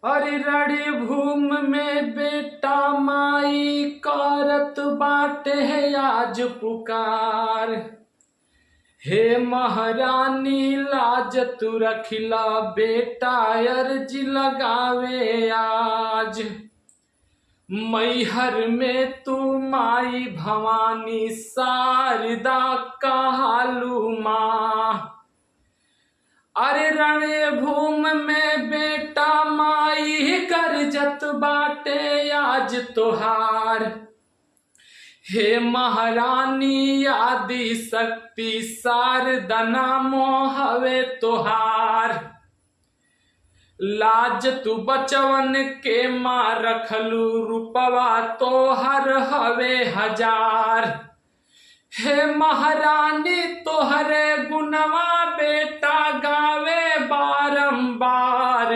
अरे रणि भूमि में बेटा माई करत बाटे है आज पुकार। हे महारानी लाज तू रखिला बेटा अर्जी लगावे आज। मैहर में तू माई भवानी शारदा कहालू माँ। अरे रणि भूमि में बेटा माई गरजत बाटे आज तोहार। हे महारानी आदि शक्ति शारदा नामो हवे तोहार। लाज तू बचवन के माँ रखलू रूपवा तोहर हवे हजार। हे महारानी तोहरे गुणवा बेटा गावे बारंबार।